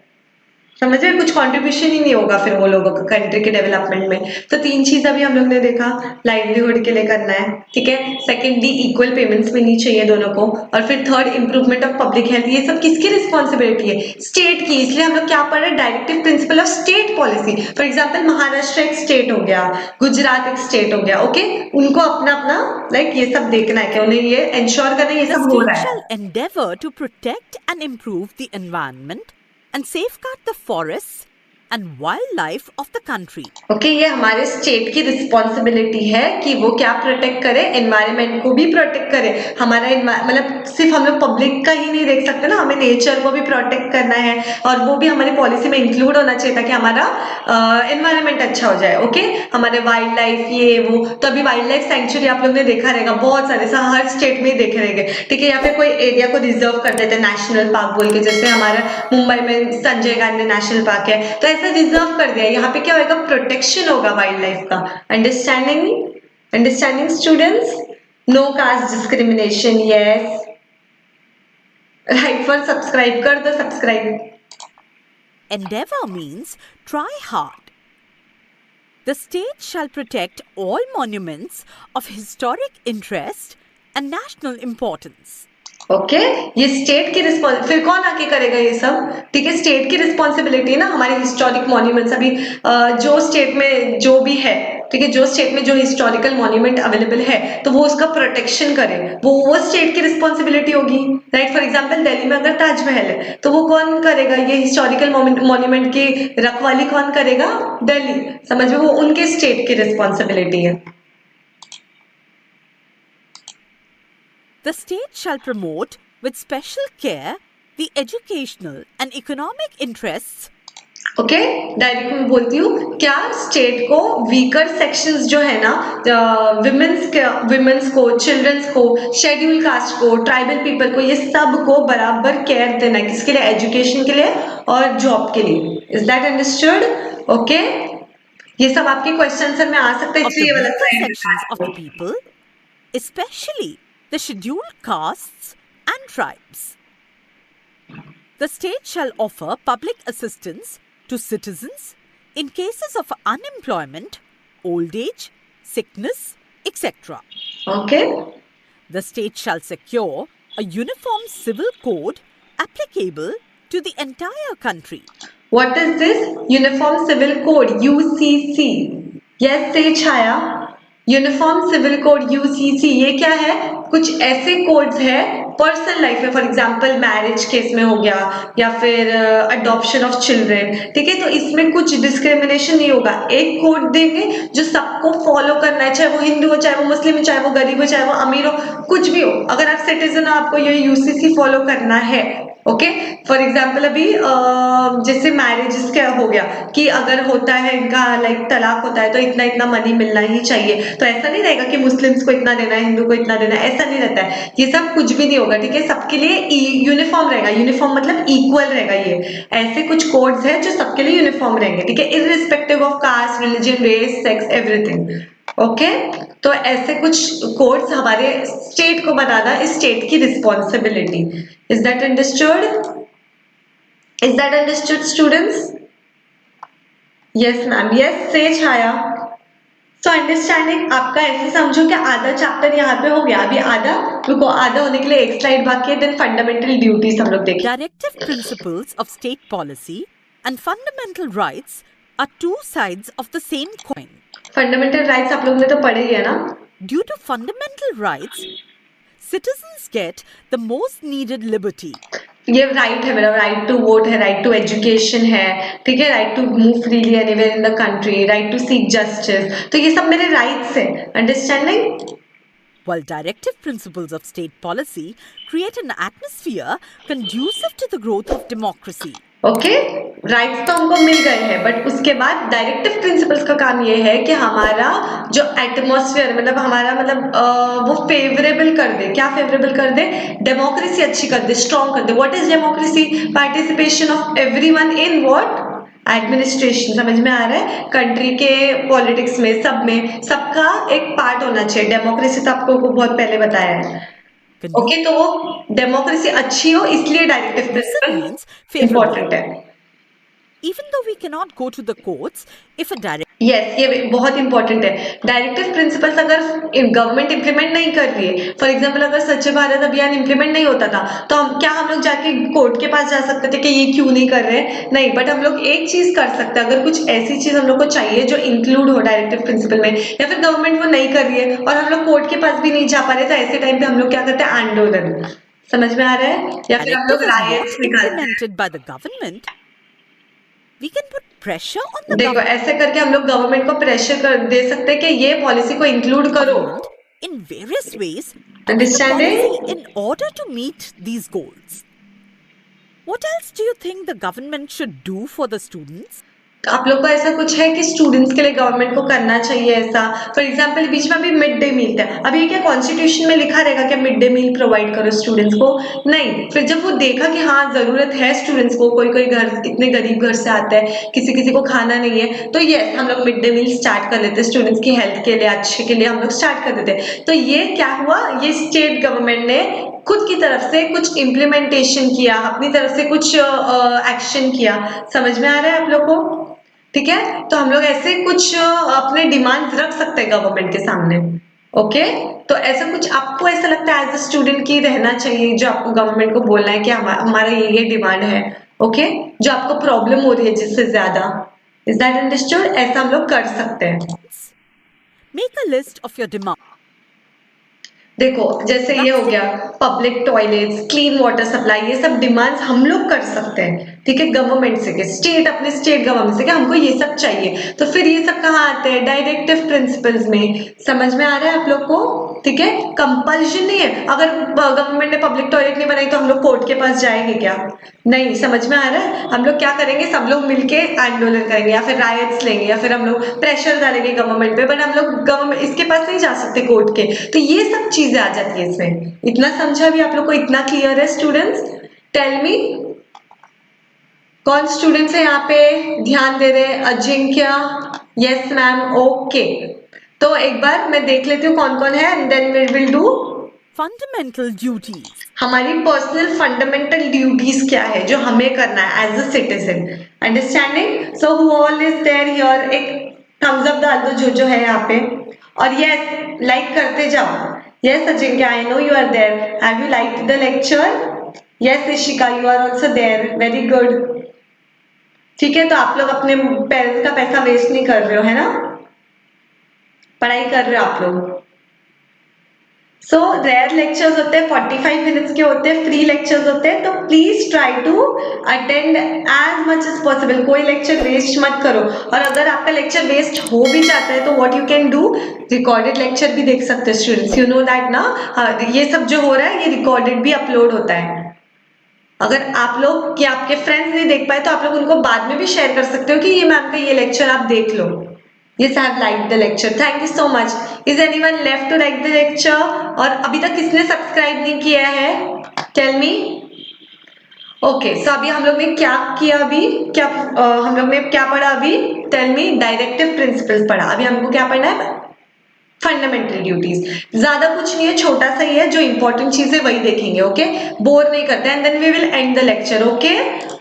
समझ रहे? कुछ कंट्रीब्यूशन ही नहीं होगा फिर वो लोगों का कंट्री के डेवलपमेंट में। तो तीन चीज अभी हम लोग ने देखा, लाइवलीहुड के लिए करना है, ठीक है। सेकेंडली इक्वल पेमेंट्स मिलनी चाहिए दोनों को, और फिर third improvement of public health. ये सब किसकी रिस्पॉन्सिबिलिटी है? स्टेट की। इसलिए हम लोग क्या पढ़ रहे हैं? Directive principle of state policy. For example Maharashtra एक स्टेट हो गया, गुजरात एक स्टेट हो गया, ओके, उनको अपना अपना लाइक ये सब देखना है कि उन्हें ये इंश्योर करना है ये The सब हो state रहा है। shall endeavor to protect and improve the environment and safeguard the forests and wildlife of the country. Okay, ये हमारे स्टेट की रिस्पॉन्सिबिलिटी है कि वो क्या प्रोटेक्ट करे, एनवायरनमेंट को भी प्रोटेक्ट करे। हमारा मतलब सिर्फ हम लोग पब्लिक का ही नहीं देख सकते ना, हमें नेचर को भी प्रोटेक्ट करना है, और वो भी हमारी पॉलिसी में इंक्लूड होना चाहिए ताकि हमारा एनवायरनमेंट अच्छा हो जाए। ओके, हमारे वाइल्ड लाइफ ये वो, तो अभी वाइल्ड लाइफ सेंचुरी आप लोग ने देखा रहेगा, बहुत सारे हर स्टेट में ही देखे रहेंगे, ठीक है। या फिर कोई एरिया को रिजर्व कर देते हैं नेशनल पार्क बोल के, जैसे हमारे मुंबई में संजय गांधी नेशनल पार्क है, तो ऐसा रिजर्व कर दिया। यहाँ पे क्या होगा? प्रोटेक्शन होगा वाइल्ड लाइफ का। Understanding? Understanding students? No caste discrimination, yes. Right for subscribe कर दो, subscribe. Endeavor means try hard. The state shall protect all monuments of historic interest and national importance. Okay, ये state की response, फिर कौन आके करेगा ये सब? ठीक है, स्टेट की रिस्पॉन्सिबिलिटी है ना हमारे हिस्टोरिक मॉन्यूमेंट्स। अभी जो स्टेट में जो भी है, ठीक है, जो स्टेट में जो हिस्टोरिकल मॉन्यूमेंट अवेलेबल है तो वो उसका प्रोटेक्शन करे, वो स्टेट की रिस्पॉन्सिबिलिटी होगी, राइट। फॉर एग्जाम्पल दिल्ली में अगर ताजमहल है तो वो कौन करेगा? ये हिस्टोरिकल मॉन्यूमेंट की रखवाली कौन करेगा? दिल्ली। समझ में? वो उनके स्टेट की रिस्पॉन्सिबिलिटी है। The state shall promote with special care the educational and economic interests. Okay, direct में बोलती हूँ, क्या स्टेट को वीकर सेक्शंस जो है ना, विमेंस को, चिल्ड्रंस को, शेड्यूल कास्ट को, ट्राइबल पीपल को, ये सब को बराबर केयर देना है। किसके लिए? एजुकेशन के लिए और जॉब के लिए। Is that understood? ओके, ये सब आपके क्वेश्चन आंसर में आ सकता है, Of the इसलिए ये वाला weaker slide sections of the people, especially the scheduled castes and tribes. The state shall offer public assistance to citizens in cases of unemployment, old age, sickness, etc. Okay, The state shall secure a uniform civil code applicable to the entire country. What is this? Uniform civil code, UCC. Yes से Chhaya, uniform civil code UCC, ये क्या है? कुछ ऐसे codes है personal life में, for example marriage case में हो गया, या फिर अडॉप्शन ऑफ चिल्ड्रन, ठीक है। तो इसमें कुछ डिस्क्रिमिनेशन नहीं होगा, एक कोड देंगे जो सबको फॉलो करना है, चाहे वो हिंदू हो, चाहे वो मुस्लिम हो, चाहे वो गरीब हो, चाहे वो अमीर हो, कुछ भी हो। अगर आप सिटीजन हो आपको ये यूसीसी फॉलो करना है। ओके, फॉर एग्जाम्पल अभी जैसे मैरिजेस क्या हो गया कि अगर होता है इनका लाइक तलाक होता है तो इतना इतना मनी मिलना ही चाहिए, तो ऐसा नहीं रहेगा कि मुस्लिम्स को इतना देना है, हिंदू को इतना देना है, ऐसा नहीं रहता है। ये सब कुछ भी नहीं होगा, ठीक है, सबके लिए यूनिफॉर्म रहेगा। यूनिफॉर्म मतलब इक्वल रहेगा। ये ऐसे कुछ कोड्स हैं जो सबके लिए यूनिफॉर्म रहेंगे, ठीक है, irrespective of caste, religion, race, sex, everything. Okay, तो ऐसे कुछ कोड्स हमारे स्टेट को बनाना इस स्टेट की responsibility. Is that understood? Is that understood students? Yes ma'am, yes से छाया। सो अंडरस्टैंडिंग आपका ऐसे समझो कि आधा चैप्टर यहाँ पे हो गया, अभी आधा, रुको, आधा होने के लिए एक स्लाइड बाकी है, देन फंडामेंटल ड्यूटीज हम लोग देखें। Directive principles of state policy and fundamental rights are two sides of the same coin. Fundamental rights आप लोग ने तो पढ़े ही है ना? Due to fundamental rights, citizens get the most needed liberty. ये राइट है मेरा, राइट टू वोट है, राइट टू एजुकेशन है, ठीक है, right to move freely anywhere in the country, right to seek justice, तो ये सब मेरे राइट्स हैं, understanding. While directive principles of state policy create an atmosphere conducive to the growth of democracy. Okay, rights तो हमको मिल गए हैं, but उसके बाद डायरेक्टिव प्रिंसिपल्स का काम ये है कि हमारा जो एटमॉस्फेयर मतलब हमारा वो फेवरेबल कर दे। क्या फेवरेबल कर दे? डेमोक्रेसी अच्छी कर दे, स्ट्रॉन्ग कर दे। What is democracy? Participation of everyone in what? Administration. समझ में आ रहा है? कंट्री के पॉलिटिक्स में, सब में सबका एक पार्ट होना चाहिए। डेमोक्रेसी तो आपको बहुत पहले बताया है। ओके, तो वो डेमोक्रेसी अच्छी हो इसलिए डायरेक्टिव प्रिंसिपल इंपॉर्टेंट है। Even though we cannot go to the courts, if a direct ये बहुत इंपॉर्टेंट है। डायरेक्टिव प्रिंसिपल्स अगर गवर्नमेंट इंप्लीमेंट नहीं कर रही है, फॉर एग्जांपल अगर स्वच्छ भारत अभियान इंप्लीमेंट नहीं होता था, तो हम लोग जाके कोर्ट के पास जा सकते थे कि ये क्यों नहीं कर रहे हैं? नहीं, बट हम लोग एक चीज कर सकते हैं, अगर कुछ ऐसी चीज हम लोग को चाहिए जो इंक्लूड हो डायरेक्टिव प्रिंसिपल में, या फिर गवर्नमेंट वो नहीं कर रही है और हम लोग कोर्ट के पास भी नहीं जा पा रहे, तो ऐसे टाइम पे हम लोग क्या करते हैं? आंदोलन। समझ में आ रहा है? या फिर हम लोग रायट्स निकालते हैं। We can put pressure on the देखो, ऐसे करके हम लोग गवर्नमेंट को प्रेशर कर दे सकते हैं कि ये पॉलिसी को इंक्लूड करो in various ways understanding in order to meet these goals. What else do you think the government should do for the students? आप लोग को ऐसा कुछ है कि स्टूडेंट्स के लिए गवर्नमेंट को करना चाहिए ऐसा? फॉर एग्जांपल बीच में अभी मिड डे मील था, अभी ये क्या कॉन्स्टिट्यूशन में लिखा रहेगा कि मिड डे मील प्रोवाइड करो स्टूडेंट्स को? नहीं। फिर जब वो देखा कि हाँ जरूरत है स्टूडेंट्स को, कोई कोई घर इतने गरीब घर से आता है, किसी किसी को खाना नहीं है, तो ये हम लोग मिड डे मील स्टार्ट कर लेते, स्टूडेंट्स की हेल्थ के लिए, अच्छे के लिए हम लोग स्टार्ट कर देते। तो ये क्या हुआ? ये स्टेट गवर्नमेंट ने खुद की तरफ से कुछ इम्प्लीमेंटेशन किया, अपनी तरफ से कुछ एक्शन किया। समझ में आ रहा है आप लोग को? ठीक है, तो हम लोग ऐसे कुछ अपने डिमांड्स रख सकते हैं गवर्नमेंट के सामने। ओके, तो ऐसा कुछ आपको ऐसा लगता है एज अ स्टूडेंट की रहना चाहिए, जो आपको गवर्नमेंट को बोलना है कि हमारा ये डिमांड है, ओके, जो आपको प्रॉब्लम हो रही है जिससे ज्यादा। Is that understood? ऐसा हम लोग कर सकते हैं। Make a list of your demands. देखो, जैसे ये हो गया public toilets, clean water supply, ये सब डिमांड्स हम लोग कर सकते हैं, ठीक है, गवर्नमेंट से, स्टेट अपने स्टेट गवर्नमेंट से कि हमको ये सब चाहिए। तो फिर ये सब कहाँ आते हैं? डायरेक्टिव प्रिंसिपल्स में। समझ में आ रहा है आप लोग को? ठीक है, कंपल्शन नहीं है। अगर गवर्नमेंट ने पब्लिक टॉयलेट नहीं बनाई तो हम लोग कोर्ट के पास जाएंगे क्या? नहीं। समझ में आ रहा है? हम लोग क्या करेंगे? सब लोग मिलके आंदोलन करेंगे, या फिर रायट्स लेंगे, या फिर हम लोग प्रेशर डालेंगे गवर्नमेंट पे, बट हम लोग गवर्नमेंट इसके पास नहीं जा सकते कोर्ट के। तो ये सब चीजें आ जाती है इसमें। इतना समझा भी आप लोग को? इतना क्लियर है स्टूडेंट्स? टेल मी, कौन स्टूडेंट्स है यहाँ पे ध्यान दे रहे? Ajinkya, yes ma'am, okay. तो एक बार मैं देख लेती हूँ कौन कौन है, and then we will do fundamental duties. हमारी पर्सनल फंडामेंटल ड्यूटीज क्या है जो हमें करना है as a citizen. Understanding? So who all is there here? एक थम्स अप डाल दो जो है यहाँ पे, और यस लाइक करते जाओ। Yes Ajinkya, I know you are there. Have you liked the lecture? Yes Ishika, you are also there, very good. ठीक है, तो आप लोग अपने पेरेंट्स का पैसा वेस्ट नहीं कर रहे हो, है ना? पढ़ाई कर रहे हो आप लोग। सो रेयर लेक्चर्स होते हैं, 45 मिनट्स के होते हैं, फ्री लेक्चर्स होते हैं, तो please try to attend as much as possible. कोई लेक्चर वेस्ट मत करो, और अगर आपका लेक्चर वेस्ट हो भी जाता है तो what you can do, recorded lecture भी देख सकते हैं स्टूडेंट्स। यू नो दैट ना? ये सब जो हो रहा है ये रिकॉर्डेड भी अपलोड होता है। अगर आप लोग या आपके फ्रेंड्स नहीं देख पाए तो आप लोग उनको बाद में भी शेयर कर सकते हो कि ये मैम का ये लेक्चर आप देख लो। Yes, I have liked the lecture. Thank you so much. Is anyone left to like the lecture? और अभी तक किसने सब्सक्राइब नहीं किया है? Tell me. Okay, so अभी हम लोग ने क्या किया? अभी क्या हम लोग ने क्या पढ़ा अभी? Tell me. डायरेक्टिव प्रिंसिपल्स पढ़ा। अभी हमको क्या पढ़ना है? Fundamental duties. ज्यादा कुछ नहीं है, छोटा सा ही है, जो इंपॉर्टेंट चीज है वही देखेंगे। ओके, बोर नहीं करते, and then we will end the lecture. Okay,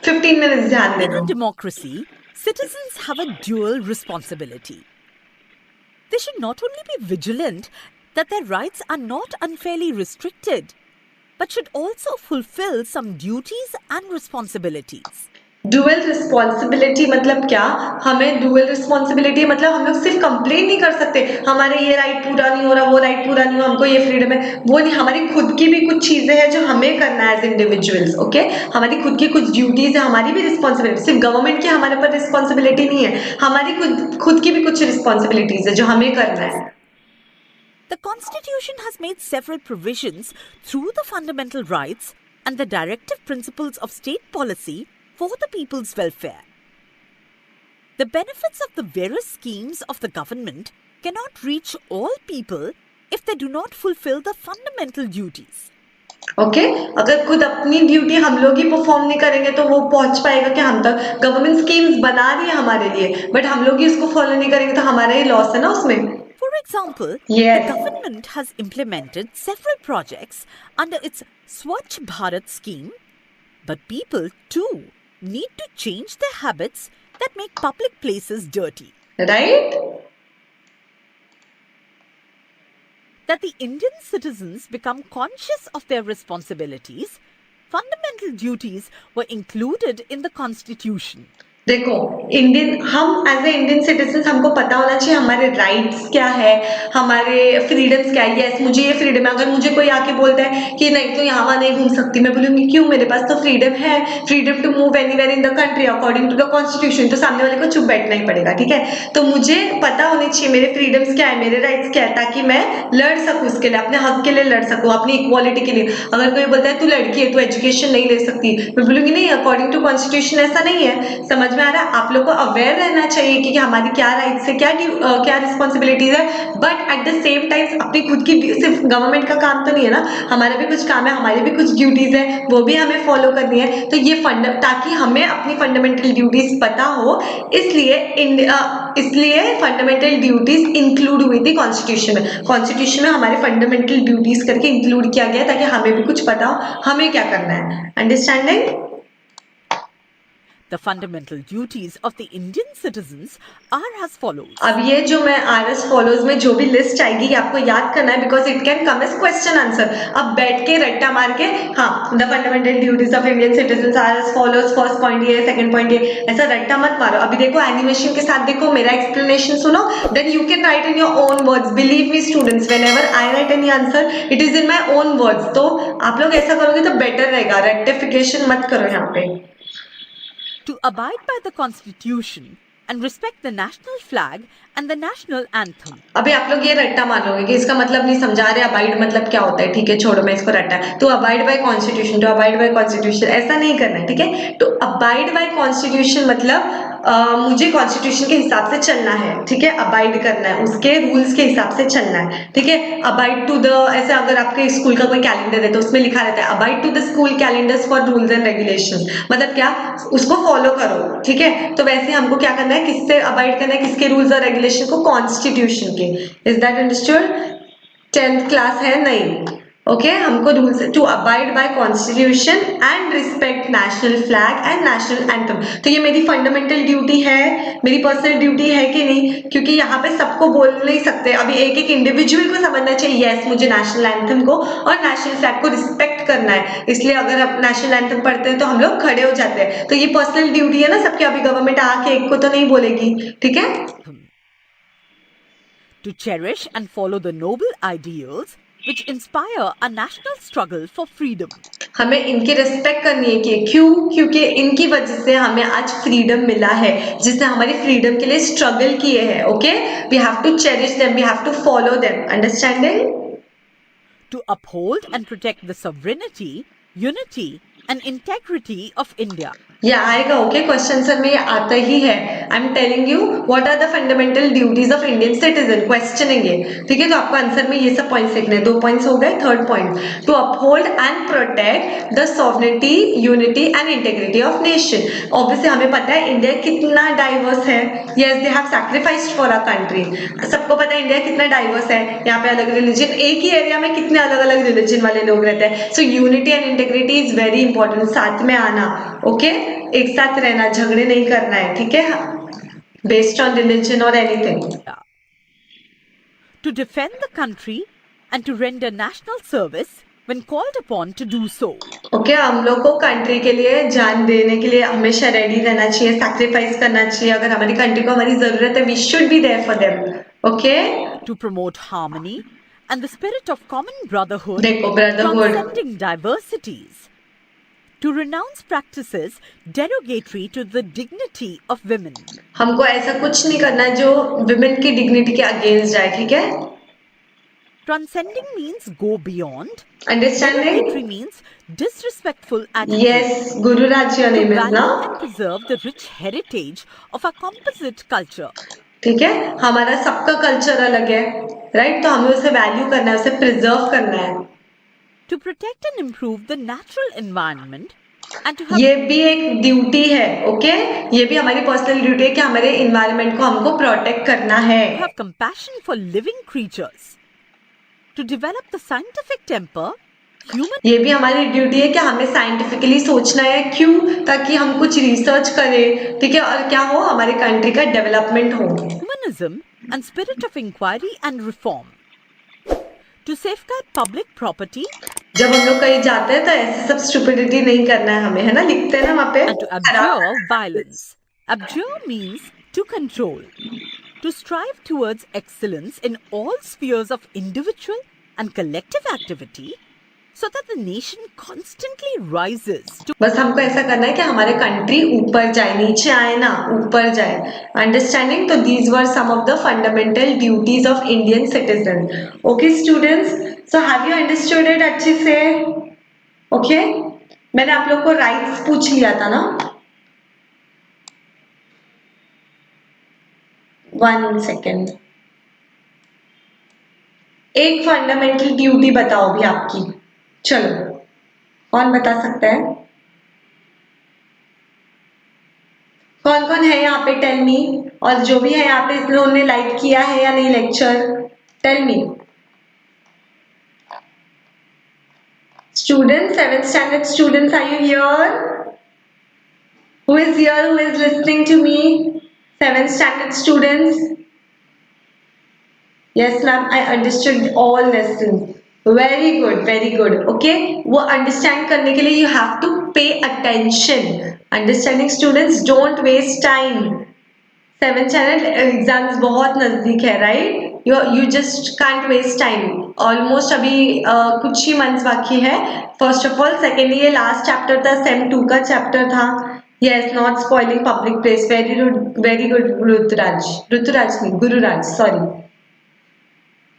15 minutes ध्यान दे दो। Democracy, citizens have a dual responsibility. They should not only be vigilant that their rights are not unfairly restricted, but should also fulfill some duties and responsibilities. Dual responsibility मतलब क्या? हमें dual responsibility मतलब हम लोग सिर्फ complain नहीं कर सकते हमारे ये राइट पूरा नहीं हो रहा, वो राइट पूरा नहीं हो, हमको ये फ्रीडम है, वो नहीं, हमारी खुद की भी कुछ चीजें चीजें हैं जो हमें करना है एज इंडिविजुअल्स, ओके। हमारी खुद की कुछ ड्यूटीज है, हमारी भी रिस्पॉन्सिबिलिटी, सिर्फ गवर्नमेंट की हमारे पर रिस्पॉन्सिबिलिटी नहीं है, हमारी खुद की भी कुछ रिस्पॉन्सिबिलिटीज है जो हमें करना है। The Constitution has made several provisions through the fundamental rights and the directive principles of state policy for the people's welfare. The benefits of the various schemes of the government cannot reach all people if they do not fulfill the fundamental duties. Okay अगर खुद अपनी duty हम लोग ही perform नहीं करेंगे तो वो पहुंच पाएगा कि हम तक। गवर्नमेंट स्कीम्स बना रही है हमारे लिए, बट हम लोग ही उसको फॉलो नहीं करेंगे तो हमारा ही लॉस है ना उसमें। For example, Yes. the government has implemented several projects under its Swachh Bharat scheme, but people too need to change their habits that make public places dirty. Right That the Indian citizens become conscious of their responsibilities, fundamental duties were included in the Constitution. देखो, हम as a Indian citizen हमको पता होना चाहिए हमारे rights क्या है, हमारे फ्रीडम्स क्या है। यस, मुझे ये फ्रीडम है। अगर मुझे कोई आके बोलता है कि नहीं तो यहाँ वहाँ नहीं घूम सकती, मैं बोलूंगी क्यों, मेरे पास तो फ्रीडम है, freedom to move anywhere in the country according to the constitution. तो सामने वाले को चुप बैठना ही पड़ेगा, ठीक है। तो मुझे पता होनी चाहिए मेरे फ्रीडम्स क्या है, मेरे राइट्स क्या है, ताकि मैं लड़ सकूं उसके लिए, अपने हक के लिए लड़ सकूं, अपनी इक्वालिटी के लिए। अगर कोई बोलता है तू लड़की है, तू एजुकेशन नहीं ले सकती, मैं बोलूंगी नहीं, अकॉर्डिंग टू कॉन्स्टिट्यूशन ऐसा नहीं है। समझ में आ रहा है? आप लोग को अवेयर रहना चाहिए कि हमारी क्या राइट्स है, क्या रिस्पॉन्सिबिलिटीज है, but at the same time अपनी खुद की, सिर्फ गवर्नमेंट का काम तो नहीं है ना, हमारा भी कुछ काम है, हमारी भी कुछ ड्यूटीज है, वो भी हमें फॉलो करनी है। तो ये ताकि हमें अपनी फंडामेंटल ड्यूटीज पता हो, इसलिए फंडामेंटल ड्यूटीज इंक्लूड हुई थी कॉन्स्टिट्यूशन में। कॉन्स्टिट्यूशन में हमारे फंडामेंटल ड्यूटीज करके इंक्लूड किया गया ताकि हमें भी कुछ पता हो हमें क्या करना है। Understanding? The fundamental duties of the Indian citizens are as follows. अब ये जो मैं RS follows में जो भी लिस्ट आएगी, ये आपको याद करना है, because it can come as question answer. अब बैठ के रट्टा मार के हाँ, the fundamental duties of Indian citizens are as follows, first point ये, सेकंड पॉइंट ये, ऐसा रट्टा मत मारो। अभी देखो एनिमेशन के साथ देखो, मेरा एक्सप्लेनेशन सुनो, then you can write in your own words. Believe me students, whenever I write any answer it is in my own words. तो आप लोग ऐसा करोगे तो बेटर रहेगा, रेक्टिफिकेशन मत करो यहाँ पे। To abide by the Constitution and respect the national flag and the national anthem. अभी आप लोग ये रट्टा मान लोगे कि इसका मतलब नहीं समझा रहे, अबाइड मतलब क्या होता है, ठीक है, छोड़ो, मैं इसको रट्टा। तो अबाइड बाय कॉन्स्टिट्यूशन, तो अबाइड बाय कॉन्स्टिट्यूशन ऐसा नहीं करना है, ठीक है। तो अबाइड बाय कॉन्स्टिट्यूशन मतलब मुझे कॉन्स्टिट्यूशन के हिसाब से चलना है, ठीक है, अबाइड करना है, उसके रूल्स के हिसाब से चलना है, ठीक है। अबाइड टू द, ऐसे अगर आपके स्कूल का कोई कैलेंडर है तो उसमें लिखा रहता है abide to the school calendars for rules and regulations, मतलब क्या, उसको फॉलो करो, ठीक है। तो वैसे हमको क्या करना है, किससे अबाइड करना है, किसके रूल्स और रेगुलेशन को, कॉन्स्टिट्यूशन के। Is that understood? 10th class है नहीं, ओके। हमको rules to abide by constitution and respect national flag and national anthem. तो ये मेरी फंडामेंटल ड्यूटी है, मेरी पर्सनल ड्यूटी है कि नहीं, क्योंकि यहाँ पे सबको बोल नहीं सकते। अभी एक एक इंडिविजुअल को समझना चाहिए, यस मुझे नेशनल एंथम को और नेशनल फ्लैग को रिस्पेक्ट करना है, इसलिए अगर आप नेशनल एंथम पढ़ते हैं तो हम लोग खड़े हो जाते हैं। तो ये पर्सनल ड्यूटी है ना सबकी। अभी गवर्नमेंट आके एक को तो नहीं बोलेगी, ठीक है। To cherish and follow the noble ideals which inspire a national struggle for freedom. हमें इनकी रिस्पेक्ट करनी है कि क्यों, क्योंकि इनकी वजह से हमें आज फ्रीडम मिला है, जिसने हमारी फ्रीडम के लिए स्ट्रगल किए हैं, okay. We have to cherish them, we have to follow them, understanding? To uphold and protect the sovereignty, unity and integrity of India. ये आएगा, ओके, क्वेश्चन आंसर में ये आता ही है। I am telling you what are the fundamental duties of Indian citizen, questioning है, ठीक है। तो आपको आंसर में ये सब पॉइंट्स लिखने हैं। 2 पॉइंट्स हो गए। Third point, to uphold and protect the sovereignty, unity and integrity of nation. Obviously हमें पता है इंडिया कितना डाइवर्स है, yes they have sacrificed for our country. सबको पता है इंडिया कितना डाइवर्स है, यहाँ पे अलग रिलीजन, एक ही एरिया में कितने अलग अलग रिलीजन वाले लोग रहते हैं। So unity and integrity is very important, साथ में आना, ओके, एक साथ रहना, झगड़े नहीं करना है, ठीक है, बेस्ड ऑन रिलीजन और anything. To defend the country and to render national service when called upon to do so. Okay, हम लोग को कंट्री के लिए जान देने के लिए हमेशा रेडी रहना चाहिए, सैक्रिफाइस करना चाहिए। अगर हमारी कंट्री को हमारी जरूरत है, we should be there for them, okay. To promote harmony and the spirit of common brotherhood, देखो brotherhood, transcending diversities, to renounce practices derogatory to the dignity of women. हमको ऐसा कुछ नहीं करना है जो women की dignity के against जाए, ठीक है? Transcending means go beyond. Understanding? Derogatory means disrespectful attitude. Yes, Guru Raj, your To name is value now. and preserve the rich heritage of our composite culture. ठीक है, हमारा सबका कल्चर अलग है, राइट? तो हमें उसे वैल्यू करना है, उसे प्रिजर्व करना है. To protect and improve the natural environment and to have ये भी एक ड्यूटी है, ओके? ये भी हमारी पर्सनल ड्यूटी है कि हमारे इन्वायरमेंट को हमको प्रोटेक्ट करना है. compassion for living creatures. To develop the scientific temper, human ये भी हमारी ड्यूटी है कि हमें साइंटिफिकली सोचना है. क्यों? ताकि हम कुछ रिसर्च करें, ठीक है? और क्या हो, हमारे कंट्री का डेवलपमेंट हो. humanism and spirit of inquiry and reform. To safeguard public property जब हम लोग कहीं जाते हैं तो ऐसे सब स्टुपिडिटी नहीं करना है हमें, है ना? लिखते हैं ना वहाँ पे. and to abjure violence. Abjure means to control. To strive towards excellence in all spheres of individual and collective activity so that the nation constantly rises to बस हमको ऐसा करना है कि हमारे कंट्री ऊपर जाए, नीचे आए ना, ऊपर जाए. अंडरस्टैंडिंग? तो these were some of the fundamental duties of Indian citizen. Okay students, so have you understood it अच्छे से? ओके, मैंने आप लोग को राइट्स पूछ लिया था ना. 1 सेकेंड. एक फंडामेंटल ड्यूटी बताओ भी आपकी. चलो, कौन बता सकता है? कौन कौन है यहाँ पे? Tell me. और जो भी है यहाँ पे, इस लोगों ने लाइक किया है या नहीं lecture? Tell me. Students, 7th standard students, are you here? Who is here? Who is listening to me? 7th standard students. Yes, ma'am. I understood all lessons. Very good, very good. Okay. वो understand करने के लिए you have to pay attention. Understanding students, don't waste time. 7th standard exams बहुत नजदीक है, right? You just can't waste time. Almost अभी कुछ ही months बाकी है. First of all, secondly ये last chapter था, Sem 2 का chapter था. Yes, not spoiling public place. Very good, Ruturaj. Ruturaj नहीं, Gururaj. Sorry.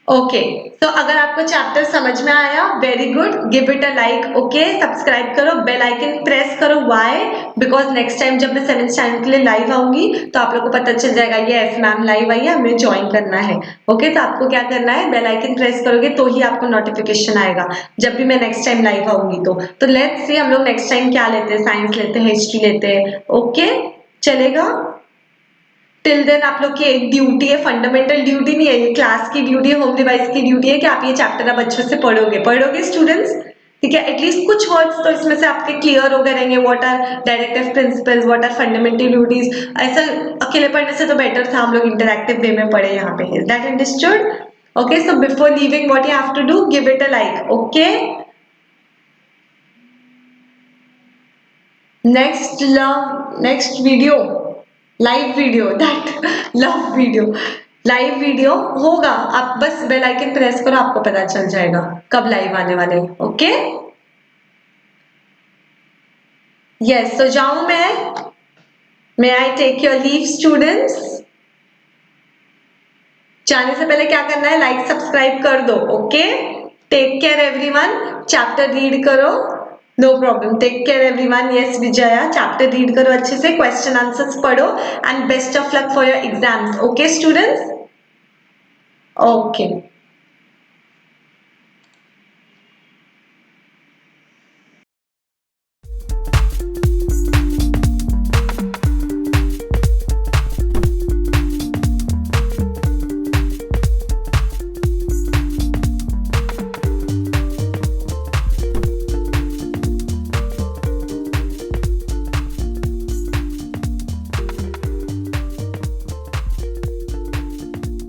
ओके, तो अगर आपको चैप्टर समझ में आया, very good, give it a like. Okay, subscribe करो, बेल आइकन प्रेस करो. व्हाई? बिकॉज नेक्स्ट टाइम जब मैं 7th स्टैंडर्ड के लिए लाइव आऊंगी तो आप लोगों को पता चल जाएगा यस मैम लाइव आई है, हमें ज्वाइन करना है. ओके, तो आपको क्या करना है? बेल आइकन प्रेस करोगे तो ही आपको नोटिफिकेशन आएगा जब भी मैं नेक्स्ट टाइम लाइव आऊंगी. तो लेट्स सी हम लोग नेक्स्ट टाइम क्या लेते हैं. साइंस लेते हैं, हिस्ट्री लेते हैं. ओके, चलेगा? टिल देन आप लोग की एक ड्यूटी है, फंडामेंटल ड्यूटी नहीं है, ये क्लास की ड्यूटी है, होम डिवाइस की ड्यूटी है कि आप ये चैप्टर अब अच्छे से पढ़ोगे स्टूडेंट्स. ठीक है, एटलीस्ट कुछ वर्ड्स तो इसमें से आपके क्लियर हो गए रहेंगे. What are directive principles, what are fundamental duties. ऐसा अकेले पढ़ने से तो बेटर था हम लोग इंटरैक्टिव वे में पढ़े यहाँ पे. Is that understood? Okay, so before leaving what you have to do, give it a like. Okay, next video, live video, that love video, live video होगा. आप बस बेल आइकन प्रेस करो, आपको पता चल जाएगा कब लाइव आने वाले. ओके, यस, तो जाऊं मैं? May I take your leave students? जाने से पहले क्या करना है? लाइक सब्सक्राइब कर दो. Okay, take care everyone. Chapter read करो, no problem. Take care everyone. Yes Vijaya, chapter read करो अच्छे से, क्वेश्चन आंसर्स पढ़ो and best of luck for your exams. Okay students? Okay.